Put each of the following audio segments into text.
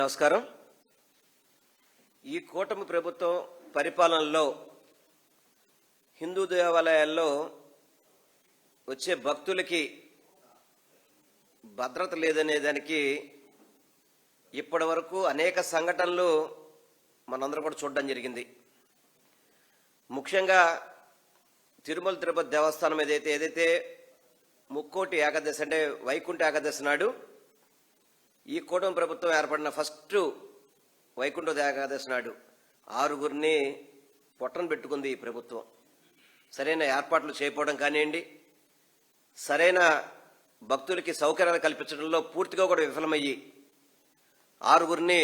నమస్కారం. ఈ కూటమి ప్రభుత్వం పరిపాలనలో హిందూ దేవాలయాల్లో వచ్చే భక్తులకి భద్రత లేదనే దానికి ఇప్పటి వరకు అనేక సంఘటనలు మనందరం కూడా చూడడం జరిగింది. ముఖ్యంగా తిరుమల తిరుపతి దేవస్థానం ఏదైతే ముక్కోటి ఏకాదశి అంటే వైకుంఠ ఏకాదశి నాడు ఈ కూటమి ప్రభుత్వం ఏర్పడిన ఫస్ట్ వైకుంఠ ఏకాదశి నాడు 6గురిని పొట్టన పెట్టుకుంది ఈ ప్రభుత్వం. సరైన ఏర్పాట్లు చేయకపోవడం కానివ్వండి, సరైన భక్తులకి సౌకర్యాలు కల్పించడంలో పూర్తిగా కూడా విఫలమయ్యి 6గురిని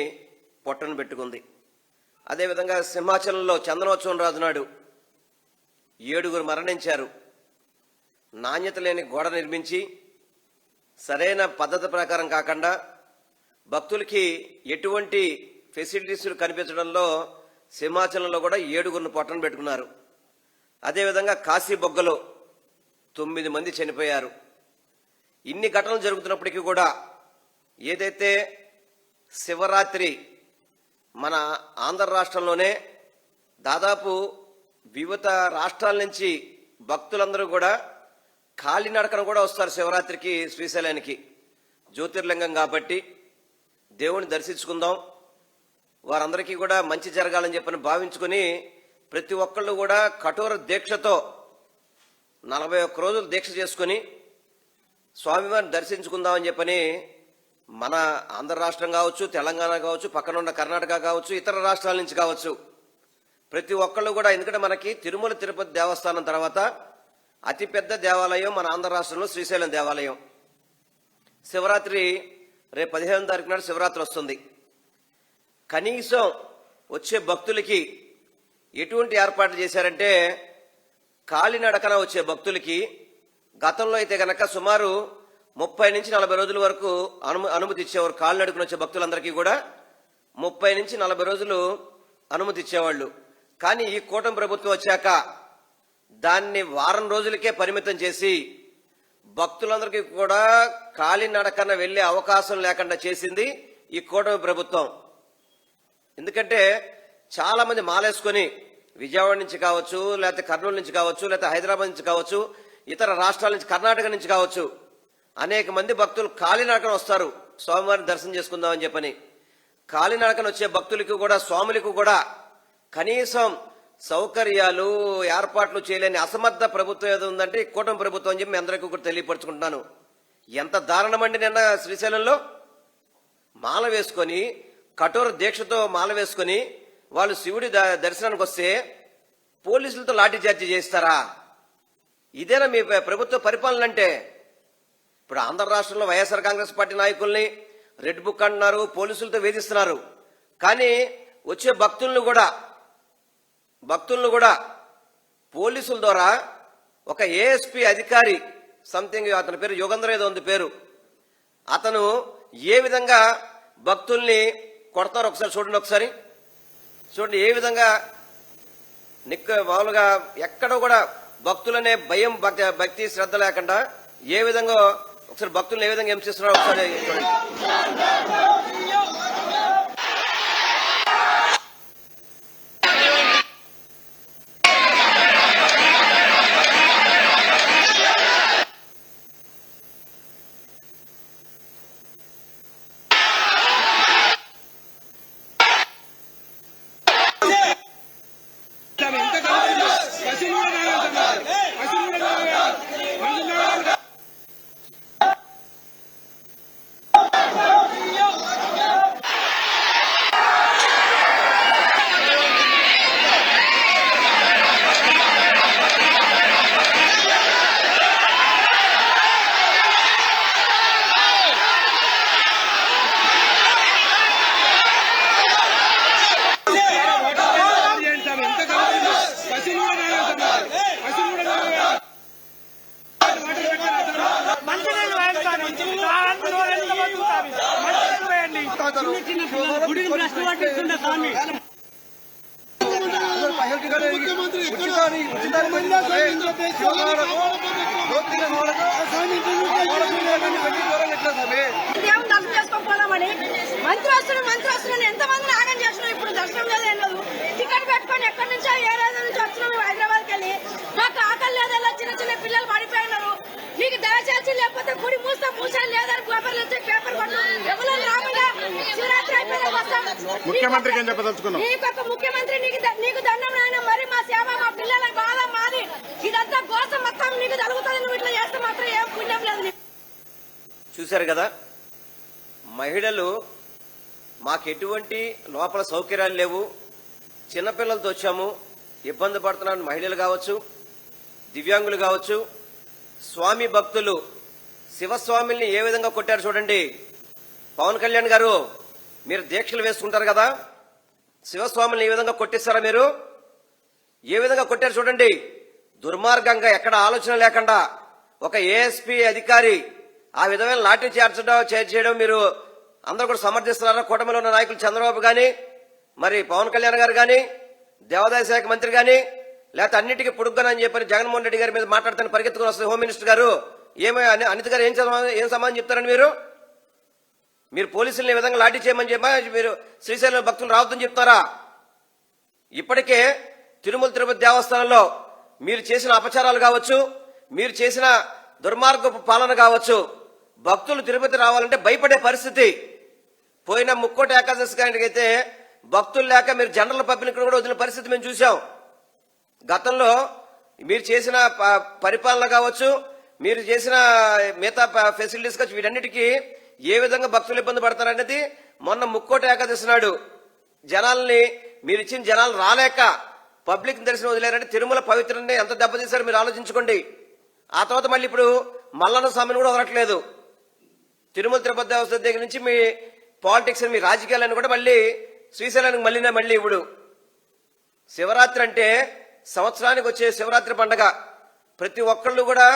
పొట్టన పెట్టుకుంది. అదేవిధంగా సింహాచలంలో చందనోత్సవం రాజు నాడు 7గురు మరణించారు. నాణ్యత లేని గోడ నిర్మించి సరైన పద్ధతి ప్రకారం కాకుండా భక్తులకి ఎటువంటి ఫెసిలిటీస్ కనిపించడంలో సింహాచలంలో కూడా 7గురిని పొట్టన పెట్టుకున్నారు. అదేవిధంగా కాశీ బొగ్గలో 9 మంది చనిపోయారు. ఇన్ని ఘటనలు జరుగుతున్నప్పటికీ కూడా ఏదైతే శివరాత్రి మన ఆంధ్ర రాష్ట్రంలోనే దాదాపు వివిధ రాష్ట్రాల నుంచి భక్తులందరూ కూడా కాలినడకన కూడా వస్తారు శివరాత్రికి శ్రీశైలానికి. జ్యోతిర్లింగం కాబట్టి దేవుని దర్శించుకుందాం, వారందరికీ కూడా మంచి జరగాలని చెప్పని భావించుకుని ప్రతి ఒక్కళ్ళు కూడా కఠోర దీక్షతో 41 రోజులు దీక్ష చేసుకుని స్వామివారిని దర్శించుకుందామని చెప్పని మన ఆంధ్ర రాష్ట్రం కావచ్చు, తెలంగాణ కావచ్చు, పక్కన ఉన్న కర్ణాటక కావచ్చు, ఇతర రాష్ట్రాల నుంచి కావచ్చు, ప్రతి ఒక్కళ్ళు కూడా, ఎందుకంటే మనకి తిరుమల తిరుపతి దేవస్థానం తర్వాత అతిపెద్ద దేవాలయం మన ఆంధ్ర రాష్ట్రంలో శ్రీశైలం దేవాలయం. శివరాత్రి రేపు 15వ తారీఖు నాడు శివరాత్రి వస్తుంది. కనీసం వచ్చే భక్తులకి ఎటువంటి ఏర్పాట్లు చేశారంటే, కాలినడకన వచ్చే భక్తులకి గతంలో అయితే కనుక సుమారు 30 నుంచి 40 రోజుల వరకు అనుమతి ఇచ్చేవారు. కాలినడకన వచ్చే భక్తులందరికీ కూడా 30 నుంచి 40 రోజులు అనుమతి ఇచ్చేవాళ్ళు. కానీ ఈ కూటమి ప్రభుత్వం వచ్చాక దాన్ని వారం రోజులకే పరిమితం చేసి భక్తులందరికీ కూడా కాలినడకన వెళ్లే అవకాశం లేకుండా చేసింది ఈ కూటమి ప్రభుత్వం. ఎందుకంటే చాలా మంది మాలేసుకొని విజయవాడ నుంచి కావచ్చు, లేకపోతే కర్నూలు నుంచి కావచ్చు, లేకపోతే హైదరాబాద్ నుంచి కావచ్చు, ఇతర రాష్ట్రాల నుంచి, కర్ణాటక నుంచి కావచ్చు, అనేక మంది భక్తులు కాలినడకన వస్తారు స్వామివారిని దర్శనం చేసుకుందామని చెప్పని. కాలినడకన వచ్చే భక్తులకు కూడా, స్వాములకు కూడా కనీసం సౌకర్యాలు ఏర్పాట్లు చేయలేని అసమర్థ ప్రభుత్వం ఏదో ఉందంటే కూటమి ప్రభుత్వం అని చెప్పి మీ అందరికీ కూడా తెలియపరుచుకుంటున్నాను. ఎంత దారుణమండి! నిన్న శ్రీశైలంలో మాల వేసుకొని, కఠోర దీక్షతో మాల వేసుకొని వాళ్ళు శివుడి దర్శనానికి వస్తే పోలీసులతో లాఠీ చార్జీ చేస్తారా? ఇదేనా మీ ప్రభుత్వ పరిపాలన అంటే? ఇప్పుడు ఆంధ్ర రాష్ట్రంలో వైఎస్ఆర్ కాంగ్రెస్ పార్టీ నాయకుల్ని రెడ్ బుక్ అంటున్నారు, పోలీసులతో వేధిస్తున్నారు. కానీ వచ్చే భక్తులను కూడా పోలీసుల ద్వారా ఒక ఏఎస్పీ అధికారి, సంథింగ్ అతని పేరు యుగంధర్ ఏదో ఉంది పేరు, అతను ఏ విధంగా భక్తుల్ని కొడతారు ఒకసారి చూడండి. ఏ విధంగా మామూలుగా ఎక్కడ కూడా భక్తులనే భయం, భక్తి శ్రద్ధ లేకుండా ఏ విధంగా ఒకసారి భక్తులను ఏ విధంగా హింసిస్తున్నారో ఒకసారి చూడండి. ముఖ్యమంత్రి చేస్తామని మంత్రి వస్తున్నాను ఎంతమందిని ఆగం చేస్తున్నాం. ఇప్పుడు దర్శనం లేదు ఏం లేదు. టికెట్ పెట్టుకొని ఎక్కడి నుంచో ఏ రోజు నుంచి వచ్చినాం హైదరాబాద్కి వెళ్ళి. మాకు ఆకలి లేదల్లా చిన్న చిన్న పిల్లలు పడిపోయినారు. నీకు దయచేసి లేకపోతే గుడి మూసా లేదని పేపర్లు వచ్చి పేపర్ కొట్టు ఎవరు రామగా శివరాత్రి అయిపోయిన వస్తాం. ముఖ్యమంత్రికి ఏం చెప్పదలుచుకున్నాం? నీకు ముఖ్యమంత్రి నీకు దండం నాయన. మరి మా సేవ మా పిల్లల బాధ మాది. ఇదంతా కోసం మొత్తం నీకు జరుగుతుంది. నువ్వు ఇట్లా చేస్తే మాత్రం ఏం పుణ్యం లేదు. చూశారు కదా, మహిళలు మాకు ఎటువంటి లోపల సౌకర్యాలు లేవు, చిన్నపిల్లలతో వచ్చాము, ఇబ్బంది పడుతున్న మహిళలు కావచ్చు, దివ్యాంగులు కావచ్చు, స్వామి భక్తులు శివస్వామిని ఏ విధంగా కొట్టారు చూడండి. పవన్ కళ్యాణ్ గారు, మీరు దీక్షలు వేసుకుంటారు కదా, శివస్వామిని ఏ విధంగా కొట్టిస్తారా మీరు? ఏ విధంగా కొట్టారు చూడండి. దుర్మార్గంగా ఎక్కడ ఆలోచన లేకుండా ఒక ఏఎస్పీ అధికారి ఆ విధమైన లాఠీ చేయడం మీరు అందరూ కూడా సమర్థిస్తున్నారా? కూటమిలో ఉన్న నాయకులు చంద్రబాబు గాని, మరి పవన్ కళ్యాణ్ గారు గాని, దేవాదాయ శాఖ మంత్రి గాని, లేకపోతే అన్నిటికీ పొడుగ్గానని చెప్పని జగన్మోహన్ రెడ్డి గారి మీద మాట్లాడుతాను పరిగెత్తుకుని వస్తుంది హోమ్ మినిస్టర్ గారు. అనిత గారు ఏం సమాధానం చెప్తారని మీరు పోలీసులను ఈ విధంగా లాఠీ చేయమని చెప్పి మీరు శ్రీశైలం భక్తులు రావద్దని చెప్తారా? ఇప్పటికే తిరుమల తిరుపతి దేవస్థానంలో మీరు చేసిన అపచారాలు కావచ్చు, మీరు చేసిన దుర్మార్గపు పాలన కావచ్చు, భక్తులు తిరుపతి రావాలంటే భయపడే పరిస్థితి. పోయిన ముక్కోటి ఏకాదశి అయితే భక్తులు లేక మీరు జనరల్ పబ్లిక్ కూడా వదిలిన పరిస్థితి మేము చూసాం. గతంలో మీరు చేసిన పరిపాలన కావచ్చు, మీరు చేసిన మిగతా ఫెసిలిటీస్ కావచ్చు, వీటన్నిటికీ ఏ విధంగా భక్తులు ఇబ్బంది పడతారనేది మొన్న ముక్కోటి ఏకాదశి నాడు జనాల్ని మీరు ఇచ్చిన జనాలు రాలేక పబ్లిక్ దర్శనం వదిలేరంటే తిరుమల పవిత్రని ఎంత దెబ్బతీశారో మీరు ఆలోచించుకోండి. ఆ తర్వాత మళ్ళీ ఇప్పుడు మల్లన్న స్వామిని కూడా వదలట్లేదు. తిరుమల తిరుపతి దేవస్థానం దగ్గర నుంచి మీ పాలిటిక్స్ మీ రాజకీయాలను కూడా మళ్ళీ శ్రీశైలానికి మళ్ళీ ఇప్పుడు శివరాత్రి అంటే సంవత్సరానికి వచ్చే శివరాత్రి పండగ. ప్రతి ఒక్కళ్ళు కూడా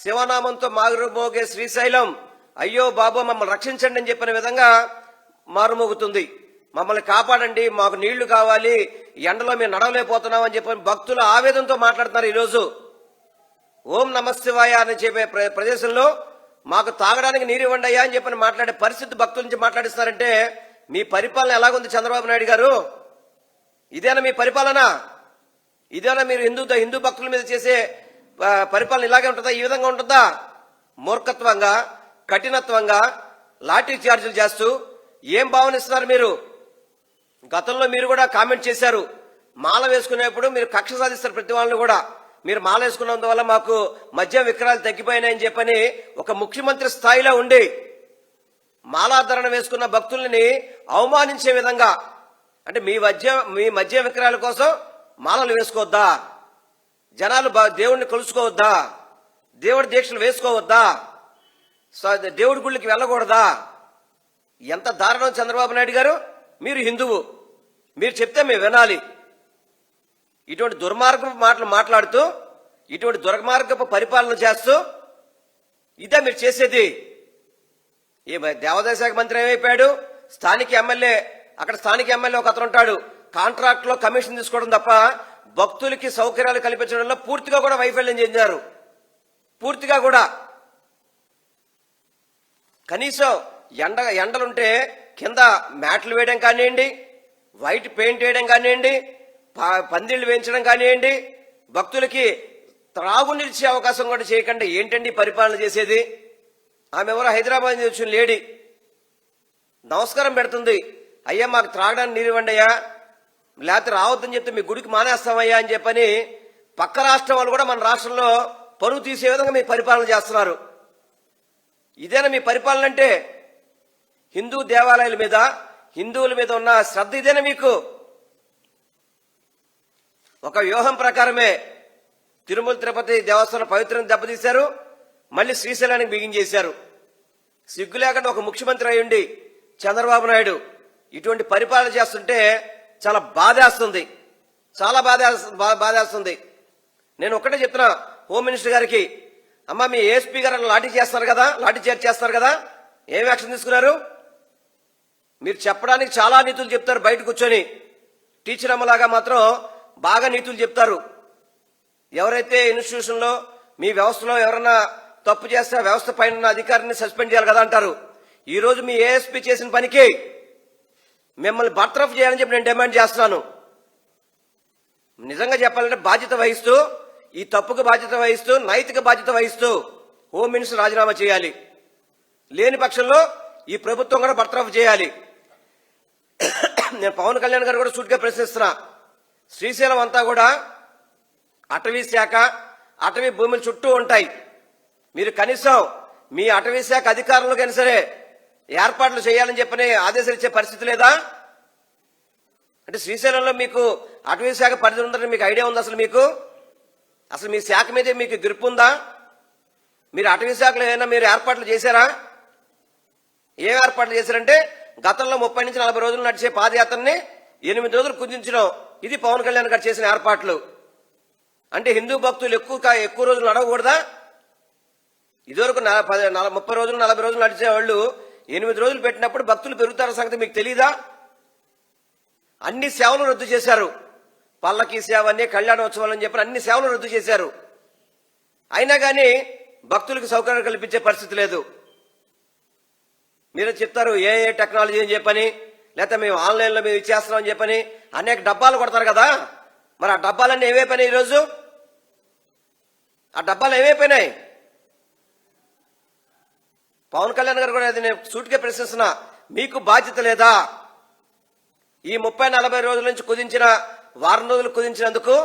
శివనామంతో మారుమోగే శ్రీశైలం అయ్యో బాబో మమ్మల్ని రక్షించండి అని చెప్పిన విధంగా మారుమోగుతుంది. మమ్మల్ని కాపాడండి, మాకు నీళ్లు కావాలి, ఎండలో మేము నడవలేకపోతున్నాం అని చెప్పని భక్తులు ఆవేదనతో మాట్లాడుతున్నారు. ఈరోజు ఓం నమశివాయ అని చెప్పే ప్రదేశంలో మాకు తాగడానికి నీరు ఇవ్వండి అయ్యా అని చెప్పని మాట్లాడే పరిస్థితి భక్తుల నుంచి మాట్లాడిస్తారంటే మీ పరిపాలన ఎలాగుంది చంద్రబాబు నాయుడు గారు? ఇదేనా మీ పరిపాలన? ఇదేనా మీరు హిందూ భక్తుల మీద చేసే పరిపాలన? ఇలాగే ఉంటుందా? ఈ విధంగా ఉంటుందా? మూర్ఖత్వంగా, కఠినత్వంగా లాఠీ చార్జీలు చేస్తూ ఏం భావనిస్తున్నారు మీరు? గతంలో మీరు కూడా కామెంట్ చేశారు, మాల వేసుకునేప్పుడు మీరు కక్ష సాధిస్తారు ప్రతి వాళ్ళని కూడా. మీరు మాల వేసుకున్నందువల్ల మాకు మద్యం విక్రయాలు తగ్గిపోయినాయని చెప్పని ఒక ముఖ్యమంత్రి స్థాయిలో ఉండి మాలాధరణ వేసుకున్న భక్తుల్ని అవమానించే విధంగా, అంటే మీ మద్యం విక్రయాల కోసం మాలలు వేసుకోవద్దా? జనాలు దేవుడిని కొలుసుకోవద్దా? దేవుడి దీక్షలు వేసుకోవద్దా? దేవుడి గుళ్ళకి వెళ్ళకూడదా? ఎంత దారుణం చంద్రబాబు నాయుడు గారు! మీరు హిందువు, మీరు చెప్తే మేము వినాలి. ఇటువంటి దుర్మార్గపు మాటలు మాట్లాడుతూ, ఇటువంటి దుర్మార్గపు పరిపాలన చేస్తూ ఇదే మీరు చేసేది. ఈ దేవాదాయ శాఖ మంత్రి ఏమైపోయాడు? స్థానిక ఎమ్మెల్యే ఒక అతను ఉంటాడు, కాంట్రాక్ట్ లో కమిషన్ తీసుకోవడం తప్ప భక్తులకి సౌకర్యాలు కల్పించడంలో పూర్తిగా కూడా వైఫల్యం చెందారు. పూర్తిగా కూడా కనీసం ఎండలుంటే కింద మ్యాట్లు వేయడం కానివ్వండి, వైట్ పెయింట్ వేయడం కానివ్వండి, పందిళ్లు వేయించడం కానివ్వండి, భక్తులకి త్రాగునిచ్చే అవకాశం కూడా చేయకుండా ఏంటండి పరిపాలన చేసేది? ఆమె ఎవరో హైదరాబాద్ నుంచి వచ్చిన లేడీ నమస్కారం పెడుతుంది, అయ్యా మాకు త్రాగడానికి నీరు ఇవ్వండి అయ్యా, లేకపోతే రావద్దని చెప్తే మీ గుడికి మానేస్తామయ్యా అని చెప్పని పక్క రాష్ట్రం వాళ్ళు కూడా మన రాష్ట్రంలో పరువు తీసే విధంగా మీ పరిపాలన చేస్తున్నారు. ఇదేనా మీ పరిపాలన అంటే? హిందూ దేవాలయాల మీద, హిందువుల మీద ఉన్న శ్రద్ధ ఇదేనా మీకు? ఒక వ్యూహం ప్రకారమే తిరుమల తిరుపతి దేవస్థానం పవిత్రం దెబ్బతీశారు, మళ్ళీ శ్రీశైలానికి బిగించేశారు. సిగ్గు లేకుండా ఒక ముఖ్యమంత్రి అయ్యుండి చంద్రబాబు నాయుడు ఇటువంటి పరిపాలన చేస్తుంటే చాలా బాధేస్తుంది, చాలా బాధేస్తుంది. నేను ఒక్కటే చెప్తున్నా హోమ్ మినిస్టర్ గారికి, అమ్మా మీ ఏఎస్పీ గారు లాఠీ చార్జ్ చేస్తారు కదా, ఏం యాక్షన్ తీసుకున్నారు? మీరు చెప్పడానికి చాలా నీతులు చెప్తారు బయట కూర్చొని, టీచర్ అమ్మలాగా మాత్రం బాగా నీతులు చెప్తారు. ఎవరైతే ఇన్స్టిట్యూషన్లో మీ వ్యవస్థలో ఎవరన్నా తప్పు చేస్తే వ్యవస్థ పైన అధికారిని సస్పెండ్ చేయాలి కదా అంటారు. ఈ రోజు మీ ఏఎస్పీ చేసిన పనికి మిమ్మల్ని బర్తరఫ్ చేయాలని చెప్పి నేను డిమాండ్ చేస్తున్నాను. నిజంగా చెప్పాలంటే బాధ్యత వహిస్తూ, ఈ తప్పుకు బాధ్యత వహిస్తూ, నైతిక బాధ్యత వహిస్తూ హోమ్ మినిస్టర్ రాజీనామా చేయాలి. లేని పక్షంలో ఈ ప్రభుత్వం కూడా బర్తరఫ్ చేయాలి. నేను పవన్ కళ్యాణ్ గారు కూడా సూటిగా ప్రశ్నిస్తున్నా. శ్రీశైలం అంతా కూడా అటవీ శాఖ, అటవీ భూముల చుట్టూ ఉంటాయి. మీరు కనీసం మీ అటవీ శాఖ అధికారులకైనా సరే ఏర్పాట్లు చేయాలని చెప్పని ఆదేశాలు ఇచ్చే పరిస్థితి లేదా? అంటే శ్రీశైలంలో మీకు అటవీ శాఖ పరిధి ఉందని మీకు ఐడియా ఉందా? అసలు మీ శాఖ మీద మీకు గ్రిప్ ఉందా? మీరు అటవీ శాఖలో ఏమైనా మీరు ఏర్పాట్లు చేశారా? ఏం ఏర్పాట్లు చేశారంటే గతంలో 30 నుంచి 40 రోజులు నడిచే పాదయాత్రని 8 రోజులు కుదించడం, ఇది పవన్ కళ్యాణ్ గారు చేసిన ఏర్పాట్లు. అంటే హిందూ భక్తులు ఎక్కువ రోజులు నడవకూడదా? ఇదివరకు 30 రోజులు 40 రోజులు నడిచే వాళ్ళు 8 రోజులు పెట్టినప్పుడు భక్తులు పెరుగుతారన్న సంగతి మీకు తెలీదా? అన్ని సేవలు రద్దు చేశారు. పల్లకి సేవ అని, కళ్యాణోత్సవాలు అని చెప్పి అన్ని సేవలు రద్దు చేశారు. అయినా కానీ భక్తులకు సౌకర్యం కల్పించే పరిస్థితి లేదు. మీరు చెప్తారు ఏ టెక్నాలజీ అని చెప్పని, లేకపోతే మేము ఆన్లైన్లో మేము ఇచ్చేస్తున్నాం అని చెప్పని అనేక డబ్బాలు కొడతారు కదా. మరి ఆ డబ్బాలన్నీ ఏమైపోయినాయి? ఈరోజు ఆ డబ్బాలు ఏమైపోయినాయి? పవన్ కళ్యాణ్ గారు కూడా అది నేను సూటిగా ప్రశ్నిస్తున్నా. మీకు బాధ్యత లేదా? ఈ 30-40 రోజుల నుంచి కుదించిన, వారం రోజులు కుదించినందుకు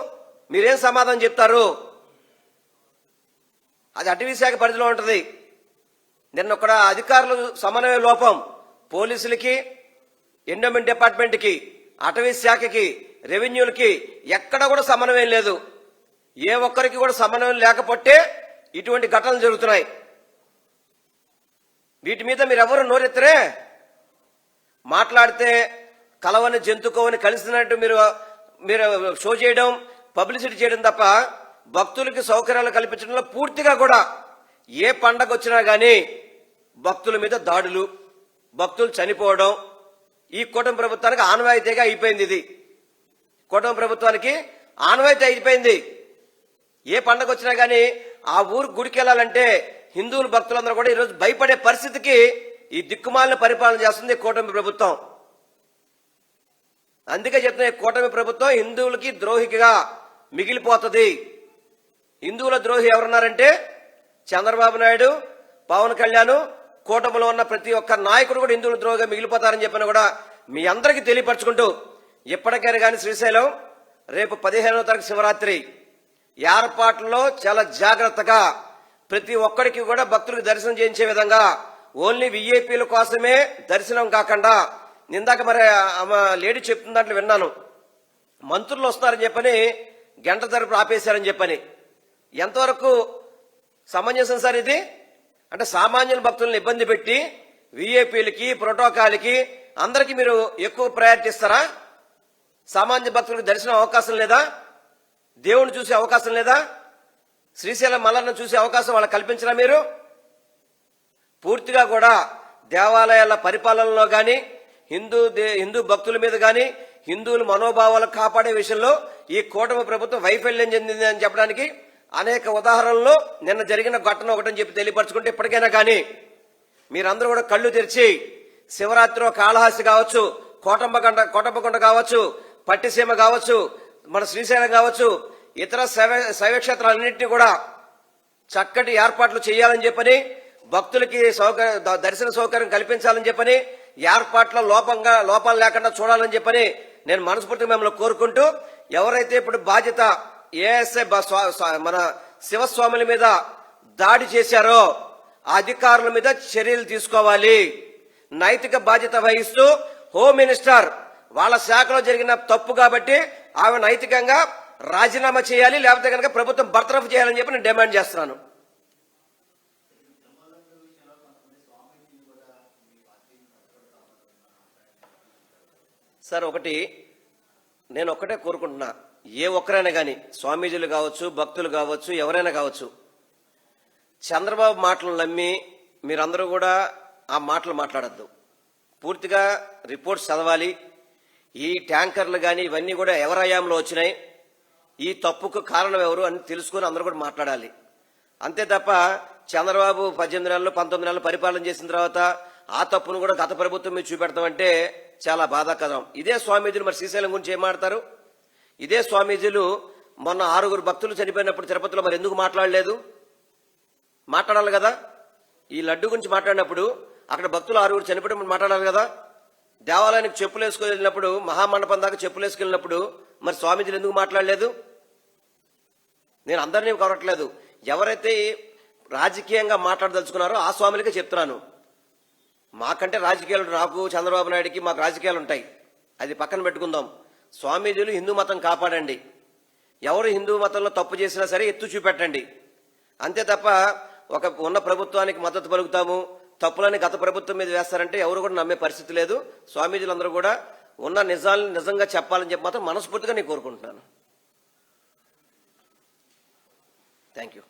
మీరేం సమాధానం చెప్తారు? అది అటవీ శాఖ పరిధిలో ఉంటుంది. నిన్న ఒక అధికారులు సమన్వయ లోపం, పోలీసులకి, ఎండోమెంట్ డిపార్ట్మెంట్కి, అటవీ శాఖకి, రెవెన్యూలకి ఎక్కడ కూడా సమన్వయం లేదు. ఏ ఒక్కరికి కూడా సమన్వయం లేకపోతే ఇటువంటి ఘటనలు జరుగుతున్నాయి. వీటి మీద మీరు ఎవరు నోరెత్తరే? మాట్లాడితే కలవని జంతుకోవని కలిసినట్టు మీరు షో చేయడం, పబ్లిసిటీ చేయడం తప్ప భక్తులకి సౌకర్యాలు కల్పించడంలో పూర్తిగా కూడా ఏ పండగ వచ్చినా గానీ భక్తుల మీద దాడులు, భక్తులు చనిపోవడం ఈ కూటమి ప్రభుత్వానికి ఆనవాయితీగా అయిపోయింది. ఇది కూటమి ప్రభుత్వానికి ఆనవాయితీ అయిపోయింది. ఏ పండగ వచ్చినా గానీ ఆ ఊరు గుడికి వెళ్లాలంటే హిందువులు భక్తులందరూ కూడా ఈరోజు భయపడే పరిస్థితికి ఈ దిక్కుమాలిన పరిపాలన చేస్తుంది కూటమి ప్రభుత్వం. అందుకే చెప్తున్నా, కూటమి ప్రభుత్వం హిందువులకి ద్రోహిగా మిగిలిపోతుంది. హిందువుల ద్రోహి ఎవరున్నారంటే చంద్రబాబు నాయుడు, పవన్ కళ్యాణ్, కూటమిలో ఉన్న ప్రతి ఒక్క నాయకుడు కూడా హిందువుల ద్రోహిగా మిగిలిపోతారని చెప్పిన కూడా మీ అందరికీ తెలియపరచుకుంటూ, ఎప్పటికైనా కానీ శ్రీశైలం రేపు 15వ తారీఖు శివరాత్రి ఏర్పాట్లలో చాలా జాగ్రత్తగా ప్రతి ఒక్కరికి కూడా భక్తులకు దర్శనం చేయించే విధంగా ఓన్లీ విఐపీల కోసమే దర్శనం కాకుండా, నిందాక మరి లేడీ చెప్తున్న దాంట్లో విన్నాను, మంత్రులు వస్తారని చెప్పని గంట తరపు ఆపేశారని చెప్పని. ఎంతవరకు సమంజసం సార్ ఇది? అంటే సామాన్యుల భక్తులను ఇబ్బంది పెట్టి విఐపీలకి, ప్రోటోకాల్కి అందరికీ మీరు ఎక్కువ ప్రయారిటీ ఇస్తారా? సామాన్య భక్తులకు దర్శనం అవకాశం లేదా? దేవుని చూసే అవకాశం లేదా? శ్రీశైలం మల్లన్న చూసే అవకాశం వాళ్ళకి కల్పించరా మీరు? పూర్తిగా కూడా దేవాలయాల పరిపాలనలో గాని, హిందూ భక్తుల మీద గాని, హిందువుల మనోభావాలు కాపాడే విషయంలో ఈ కూటమి ప్రభుత్వం వైఫల్యం చెందింది అని చెప్పడానికి అనేక ఉదాహరణలు నిన్న జరిగిన ఘటన ఒకటని చెప్పి తెలియపరచుకుంటే, ఇప్పటికైనా కానీ మీరందరూ కూడా కళ్ళు తెరిచి శివరాత్రిలో కాళహస్తి కావచ్చు, కోటంబకొండ కావచ్చు, పట్టిసీమ కావచ్చు, మన శ్రీశైలం కావచ్చు, ఇతర శైవక్షేత్రాలన్నింటినీ కూడా చక్కటి ఏర్పాట్లు చేయాలని చెప్పని, భక్తులకి దర్శన సౌకర్యం కల్పించాలని చెప్పని, ఏర్పాట్ల లోపాలు లేకుండా చూడాలని చెప్పని నేను మనస్ఫూర్తిగా మిమ్మల్ని కోరుకుంటూ, ఎవరైతే ఇప్పుడు బాధ్యత ఏఎస్ఐ మన శివస్వాముల మీద దాడి చేశారో ఆ అధికారుల మీద చర్యలు తీసుకోవాలి. నైతిక బాధ్యత వహిస్తూ హోమ్ మినిస్టర్ వాళ్ళ శాఖలో జరిగిన తప్పు కాబట్టి ఆమె నైతికంగా రాజీనామా చేయాలి, లేకపోతే కనుక ప్రభుత్వం బర్తరఫ్ చేయాలని చెప్పి నేను డిమాండ్ చేస్తున్నాను. సార్, నేను ఒక్కటే కోరుకుంటున్నా, ఏ ఒక్కరైనా కానీ స్వామీజీలు కావచ్చు, భక్తులు కావచ్చు, ఎవరైనా కావచ్చు, చంద్రబాబు మాటలు నమ్మి మీరందరూ కూడా ఆ మాటలు మాట్లాడద్దు. పూర్తిగా రిపోర్ట్స్ చదవాలి. ఈ ట్యాంకర్లు కానీ ఇవన్నీ కూడా ఎవరి హయాంలో వచ్చినాయి, ఈ తప్పుకు కారణం ఎవరు అని తెలుసుకుని అందరూ కూడా మాట్లాడాలి. అంతే తప్ప చంద్రబాబు 18 నెలలు 19 నెలలు పరిపాలన చేసిన తర్వాత ఆ తప్పును కూడా గత ప్రభుత్వం మీద చూపెడతామంటే చాలా బాధాకరం. ఇదే స్వామీజీలు మరి శ్రీశైలం గురించి ఏం మాట్లాడతారు? ఇదే స్వామీజీలు మొన్న 6 భక్తులు చనిపోయినప్పుడు తిరుపతిలో మరి ఎందుకు మాట్లాడలేదు? మాట్లాడాలి కదా. ఈ లడ్డు గురించి మాట్లాడినప్పుడు అక్కడ భక్తులు 6 చనిపోయినప్పుడు మాట్లాడాలి కదా. దేవాలయానికి చెప్పులు వేసుకెళ్ళినప్పుడు, మహామండపం దాకా చెప్పులు వేసుకెళ్ళినప్పుడు మరి స్వామీజీలు ఎందుకు మాట్లాడలేదు? నేను అందరినీ కోరట్లేదు. ఎవరైతే రాజకీయంగా మాట్లాడదలుచుకున్నారో ఆ స్వాములకే చెప్తున్నాను. మాకంటే రాజకీయాలు, నాకు చంద్రబాబు నాయుడికి మాకు రాజకీయాలు ఉంటాయి, అది పక్కన పెట్టుకుందాం. స్వామీజీలు హిందూ మతం కాపాడండి. ఎవరు హిందూ మతంలో తప్పు చేసినా సరే ఎత్తు చూపెట్టండి. అంతే తప్ప ఉన్న ప్రభుత్వానికి మద్దతు పలుకుతాము, తప్పులని గత ప్రభుత్వం మీద వేస్తారంటే ఎవరు కూడా నమ్మే పరిస్థితి లేదు. స్వామీజీలందరూ కూడా ఉన్న నిజాలను నిజంగా చెప్పాలని చెప్పి మాత్రం మనస్ఫూర్తిగా నేను కోరుకుంటున్నాను. Thank you.